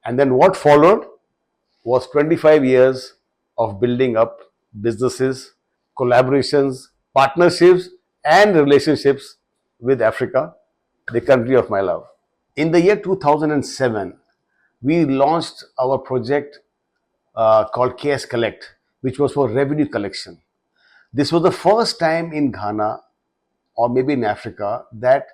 And then what followed was 25 years of building up businesses, collaborations, partnerships, and relationships with Africa, the country of my love. In the year 2007, we launched our project called KS Collect, which was for revenue collection. This was the first time in Ghana or maybe in Africa that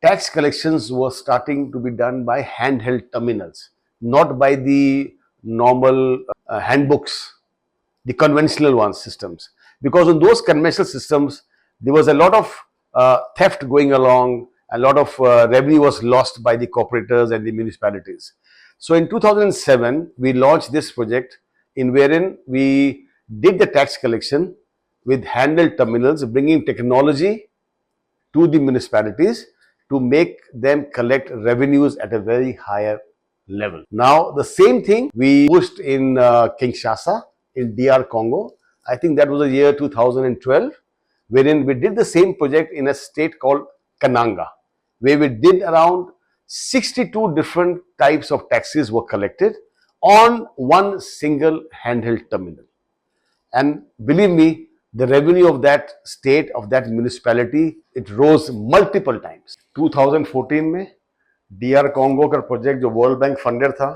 tax collections were starting to be done by handheld terminals, not by the normal handbooks, the conventional ones systems. Because in those conventional systems, there was a lot of theft going along, a lot of revenue was lost by the corporators and the municipalities. So in 2007, we launched this project in wherein we did the tax collection with handheld terminals, bringing technology to the municipalities to make them collect revenues at a very higher level. Now, the same thing we pushed in Kinshasa, in DR Congo. I think that was the year 2012, wherein we did the same project in a state called Kananga, where we did around 62 different types of taxes were collected on one single handheld terminal. And believe me, the revenue of that state, of that municipality, it rose multiple times. 2014 में DR Congo का project जो world bank funded था,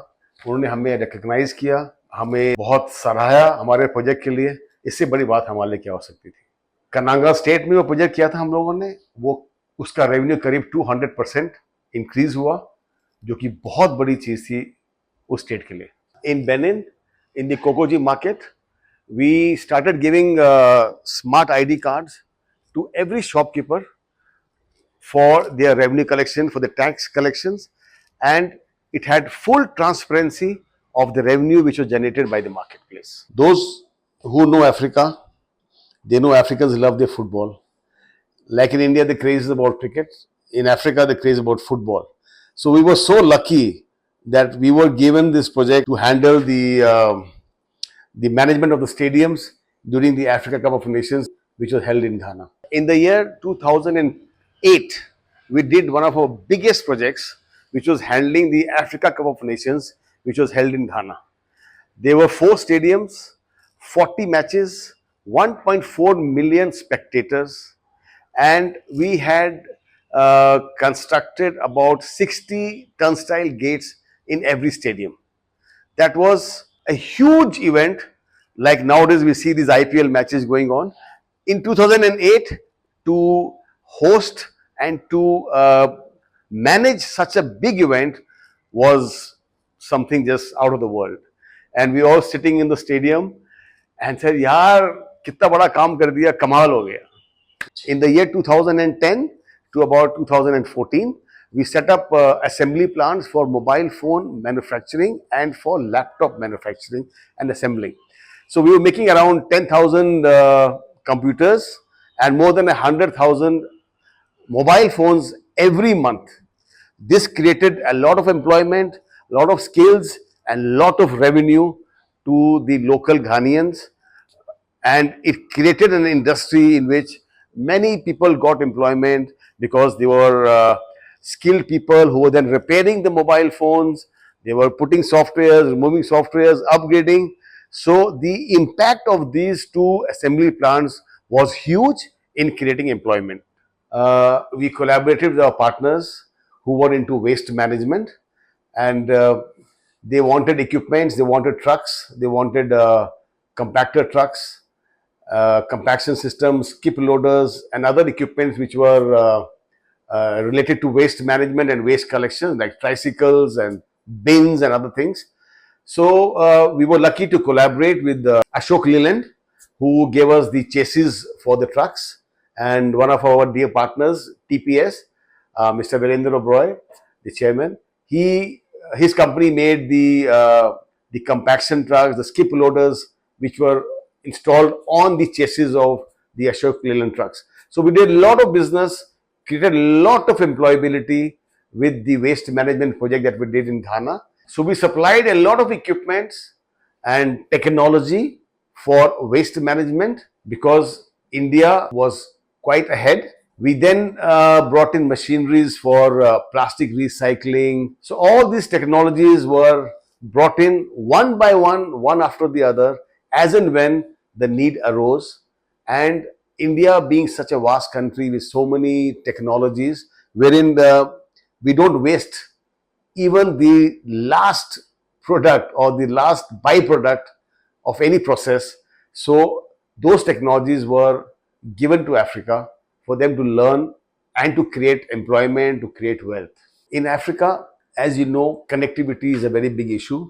उन्होंने हमें recognise किया, हमें बहुत सराहा हमारे प्रोजेक्ट के लिए. इससे बड़ी बात हमारे लिए क्या हो सकती थी. कनांगा स्टेट में वो प्रोजेक्ट किया था हम लोगों ने, वो उसका रेवेन्यू करीब 200% इंक्रीज हुआ, जो कि बहुत बड़ी चीज थी उस स्टेट के लिए. इन बेनिन, इन द कोकोजी market, we started giving smart ID cards to every shopkeeper for their revenue collection, for the tax collections, and it had full transparency of the revenue which was generated by the marketplace. Those who know Africa, they know Africans love their football. Like in India, the craze is about cricket. In Africa, the craze is about football. So we were so lucky that we were given this project to handle the management of the stadiums during the Africa Cup of Nations, which was held in Ghana. In the year 2008, we did one of our biggest projects, which was handling the Africa Cup of Nations, which was held in Ghana. There were 4 stadiums, 40 matches, 1.4 million spectators, and we had constructed about 60 turnstile gates in every stadium. That was a huge event. Like nowadays we see these IPL matches going on. In 2008, to host and to manage such a big event was something just out of the world. And we all sitting in the stadium and said, yaar, kitna bada kaam kar diya, kamal ho gaya. In the year 2010 to about 2014, we set up assembly plants for mobile phone manufacturing and for laptop manufacturing and assembling. So we were making around 10,000 computers and more than 100,000 mobile phones every month. This created a lot of employment, a lot of skills, and a lot of revenue to the local Ghanaians. And it created an industry in which many people got employment because they were skilled people who were then repairing the mobile phones. They were putting softwares, removing softwares, upgrading. So the impact of these 2 assembly plants was huge in creating employment. We collaborated with our partners who were into waste management, and they wanted equipments, they wanted trucks, they wanted compactor trucks, compaction systems, skip loaders, and other equipments which were related to waste management and waste collection, like tricycles and bins and other things. So we were lucky to collaborate with Ashok Leland, who gave us the chassis for the trucks, and one of our dear partners, TPS, Mr. Virendra Oberoi, the chairman. His company made the compaction trucks, the skip loaders, which were installed on the chassis of the Ashok Leland trucks. So we did a lot of business, created a lot of employability with the waste management project that we did in Ghana. So we supplied a lot of equipments and technology for waste management because India was quite ahead We then brought in machineries for plastic recycling. So all these technologies were brought in one by one after the other, as and when the need arose. And India being such a vast country with so many technologies, wherein we don't waste even the last product or the last byproduct of any process. So those technologies were given to Africa for them to learn and to create employment, to create wealth. In Africa, as you know, connectivity is a very big issue.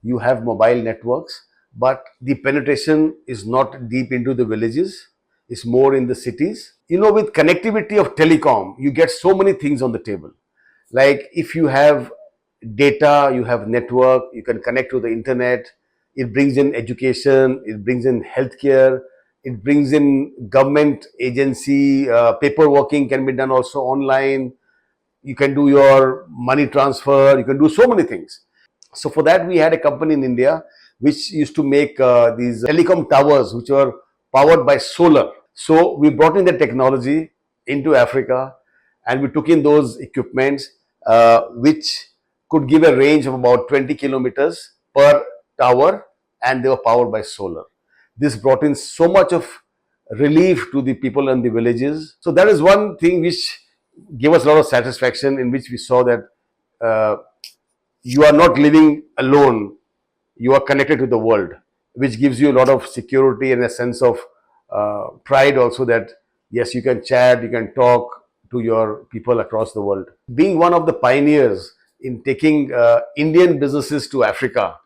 You have mobile networks, but the penetration is not deep into the villages. It's more in the cities. You know, with connectivity of telecom, you get so many things on the table. Like if you have data, you have network, you can connect to the internet. It brings in education, it brings in healthcare, it brings in government agency, paperworking can be done also online. You can do your money transfer, you can do so many things. So for that, we had a company in India which used to make these telecom towers which were powered by solar. So we brought in the technology into Africa, and we took in those equipments which could give a range of about 20 kilometers per tower, and they were powered by solar. This brought in so much of relief to the people in the villages. So that is one thing which gave us a lot of satisfaction, in which we saw that uh, you are not living alone, you are connected to the world, which gives you a lot of security and a sense of pride also, that yes, you can chat, you can talk to your people across the world. Being one of the pioneers in taking Indian businesses to Africa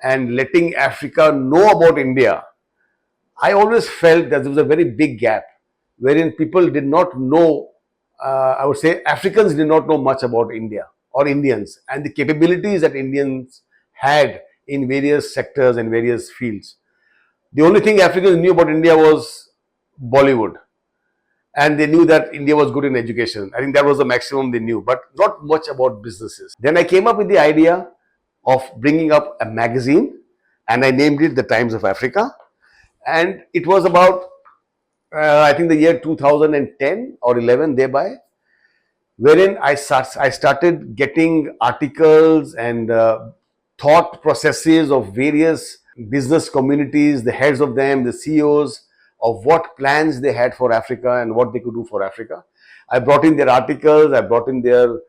and letting Africa know about India, I always felt that there was a very big gap wherein people did not know, I would say Africans did not know much about India or Indians and the capabilities that Indians had in various sectors and various fields. The only thing Africans knew about India was Bollywood, and they knew that India was good in education. I think that was the maximum they knew, but not much about businesses. Then I came up with the idea of bringing up a magazine, and I named it The Times of Africa. And it was about, I think, the year 2010 or 11, thereby, wherein I started getting articles and thought processes of various business communities, the heads of them, the CEOs, of what plans they had for Africa and what they could do for Africa. I brought in their articles, I brought in their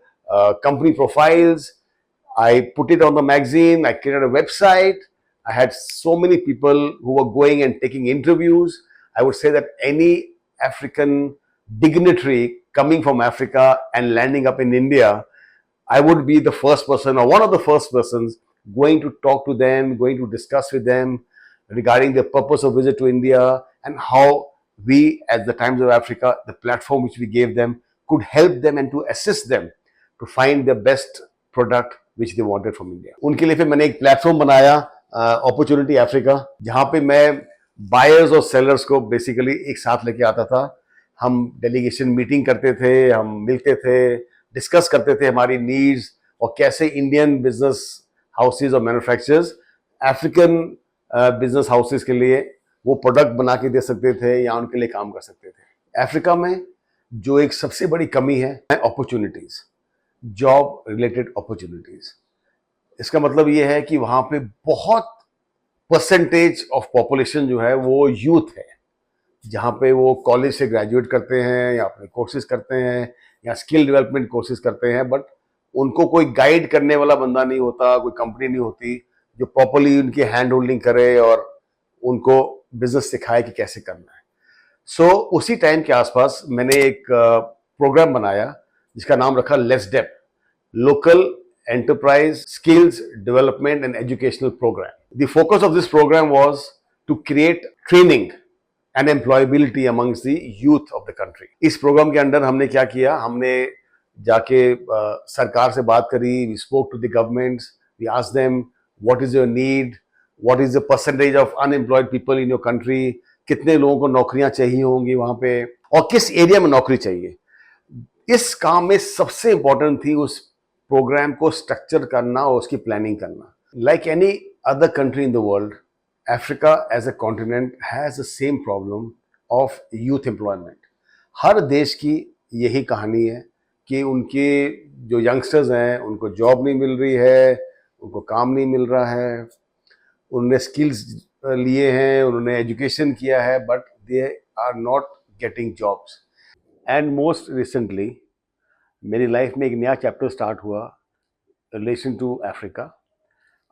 company profiles, I put it on the magazine, I created a website. I had so many people who were going and taking interviews. I would say that any African dignitary coming from Africa and landing up in India, I would be the first person or one of the first persons going to talk to them, going to discuss with them regarding the purpose of visit to India and how we, as the Times of Africa, the platform which we gave them, could help them and to assist them to find the best product which they wanted from India. उनके लिए फिर मैंने एक platform बनाया, opportunity Africa, जहाँ पे मैं buyers और सेलर्स को बेसिकली एक साथ लेके आता था. हम डेलीगेशन मीटिंग करते थे, हम मिलते थे, डिस्कस करते थे हमारी नीड्स और कैसे इंडियन बिजनेस हाउसेज और मैन्युफैक्चरर्स अफ्रीकन बिजनेस हाउसेज के लिए वो प्रोडक्ट बना के दे सकते थे या उनके लिए काम कर सकते थे. अफ्रीका में जो एक सबसे बड़ी कमी है अपॉर्चुनिटीज, जॉब रिलेटेड अपॉर्चुनिटीज. इसका मतलब ये है कि वहां पे बहुत परसेंटेज ऑफ पॉपुलेशन जो है वो यूथ है, जहाँ पे वो कॉलेज से ग्रेजुएट करते हैं या अपने कोर्सेज करते हैं या स्किल डेवलपमेंट कोर्सेज करते हैं, बट उनको कोई गाइड करने वाला बंदा नहीं होता, कोई कंपनी नहीं होती जो प्रॉपरली उनकी हैंड होल्डिंग करे और उनको बिजनेस सिखाए कि कैसे करना है. सो उसी टाइम के आसपास मैंने एक प्रोग्राम बनाया जिसका नाम रखा लेट्स डेप, local enterprise skills development and educational program. The focus of this program was to create training and employability amongst the youth of the country. इस प्रोग्राम के अंदर हमने क्या किया, हमने जाके सरकार से बात करी, we spoke to the governments, we asked them what is your need, what is the percentage of unemployed people in your country, कितने लोगों को नौकरियां चाहिए होंगी वहां पे और किस एरिया में नौकरी चाहिए. इस काम में सबसे इंपॉर्टेंट थी उस प्रोग्राम को स्ट्रक्चर करना और उसकी प्लानिंग करना. Like any other country in the world, Africa as a continent has the same problem of youth employment. हर देश की यही कहानी है कि उनके जो यंगस्टर्स हैं उनको जॉब नहीं मिल रही है, उनको काम नहीं मिल रहा है, उन्होंने स्किल्स लिए हैं, उन्होंने एजुकेशन किया है, but they are not getting jobs. And most recently मेरी लाइफ में एक नया चैप्टर स्टार्ट हुआ relation to Africa.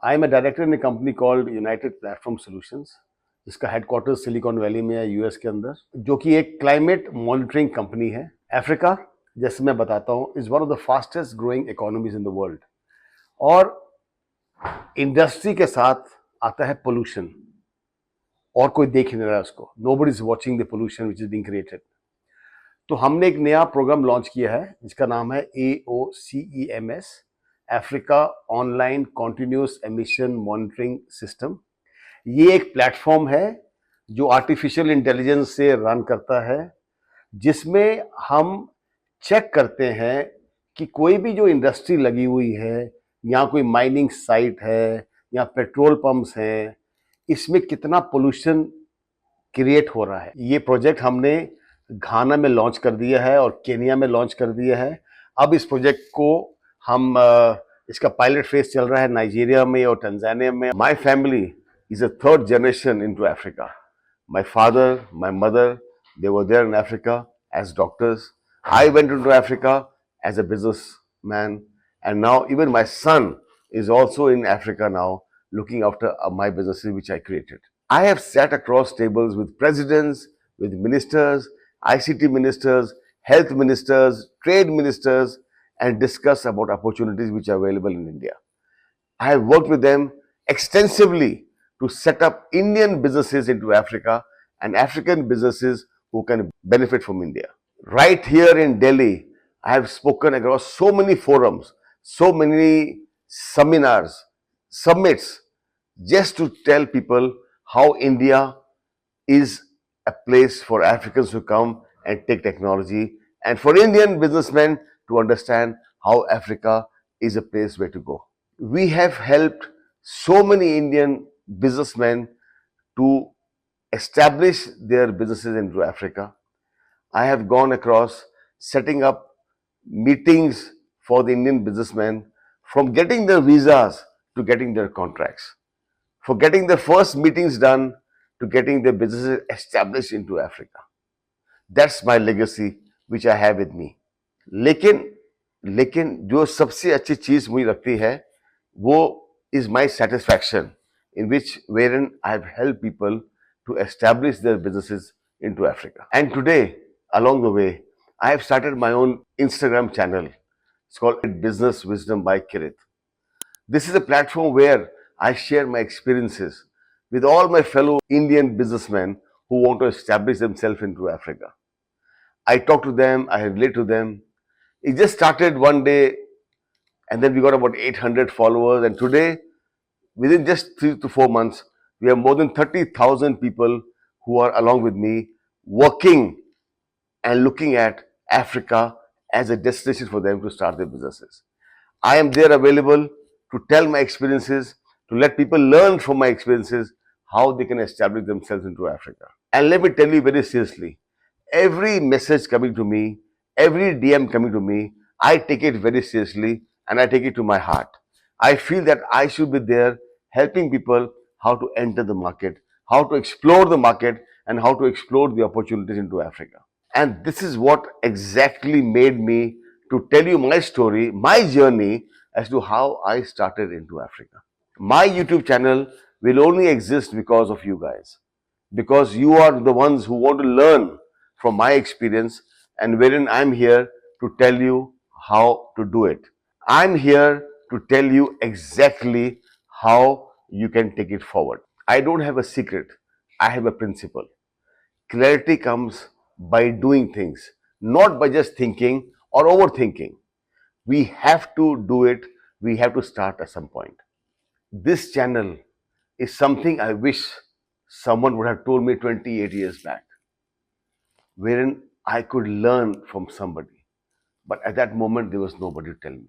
I am a director in a company called United Platform Solutions, जिसका हेडक्वार्टर सिलिकॉन वैली में है, यूएस के अंदर, जो कि एक क्लाइमेट मॉनिटरिंग कंपनी है। अफ्रीका, जैसे मैं बताता हूँ, is one of the fastest growing economies in the world. और इंडस्ट्री के साथ आता है पोल्यूशन, और कोई देख नहीं रहा है उसको। Nobody is watching the pollution which is being created. तो हमने एक नया प्रोग्राम लॉन्च किया है जिसका नाम है AOCEMS, Africa online continuous emission monitoring system. ये एक प्लेटफॉर्म है जो आर्टिफिशियल इंटेलिजेंस से रन करता है, जिसमें हम चेक करते हैं कि कोई भी जो इंडस्ट्री लगी हुई है, या कोई माइनिंग साइट है, या पेट्रोल पंप्स हैं, इसमें कितना पोल्यूशन क्रिएट हो रहा है। ये प्रोजेक्ट हमने घाना में लॉन्च कर दिया है और केनिया में लॉन्च कर दिया है। अब इस प्रोजेक्ट को हम इसका पायलट फेज चल रहा है नाइजीरिया में और टंजानिया में। My family is a third generation into Africa. My father, my mother, they were there in Africa as doctors. I went into Africa as a businessman, and now even my son is also in Africa now, looking after my businesses which I created. I have sat across tables with presidents, with ministers, ICT ministers, health ministers, trade ministers, and discussed about opportunities which are available in India. I have worked with them extensively to set up Indian businesses into Africa and African businesses who can benefit from India. Right here in Delhi, I have spoken across so many forums, so many seminars, summits, just to tell people how India is a place for Africans to come and take technology, and for Indian businessmen to understand how Africa is a place where to go. We have helped so many Indian businessmen to establish their businesses into Africa. I have gone across setting up meetings for the Indian businessmen, from getting their visas to getting their contracts, for getting their first meetings done to getting their businesses established into Africa. That's my legacy which I have with me. लेकिन लेकिन जो सबसे अच्छी चीज मुझे लगती है वो is my satisfaction, in which wherein I have helped people to establish their businesses into Africa. And today, along the way, I have started my own Instagram channel. It's called Business Wisdom by Kirit. This is a platform where I share my experiences with all my fellow Indian businessmen who want to establish themselves into Africa. I talk to them, I relate to them. It just started one day, and then we got about 800 followers, and today, within just 3 to 4 months, we have more than 30,000 people who are along with me working and looking at Africa as a destination for them to start their businesses. I am there available to tell my experiences, to let people learn from my experiences how they can establish themselves into Africa. And let me tell you very seriously, every message coming to me, every DM coming to me, I take it very seriously and I take it to my heart. I feel that I should be there helping people how to enter the market, how to explore the market, and how to explore the opportunities into Africa. And this is what exactly made me to tell you my story, my journey as to how I started into Africa. My YouTube channel will only exist because of you guys, because you are the ones who want to learn from my experience, and wherein I'm here to tell you how to do it. I'm here to tell you exactly how you can take it forward. I don't have a secret, I have a principle. Clarity comes by doing things, not by just thinking or overthinking. We have to do it, we have to start at some point. This channel is something I wish someone would have told me 28 years back, wherein I could learn from somebody. But at that moment, there was nobody to tell me.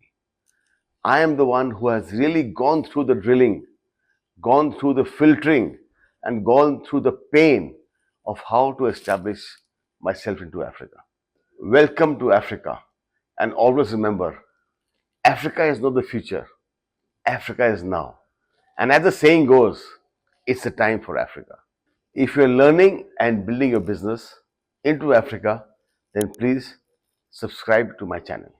I am the one who has really gone through the drilling, gone through the filtering, and gone through the pain of how to establish myself into Africa. Welcome to Africa. And always remember, Africa is not the future, Africa is now. And as the saying goes, it's the time for Africa. If you're learning and building your business into Africa, then please subscribe to my channel.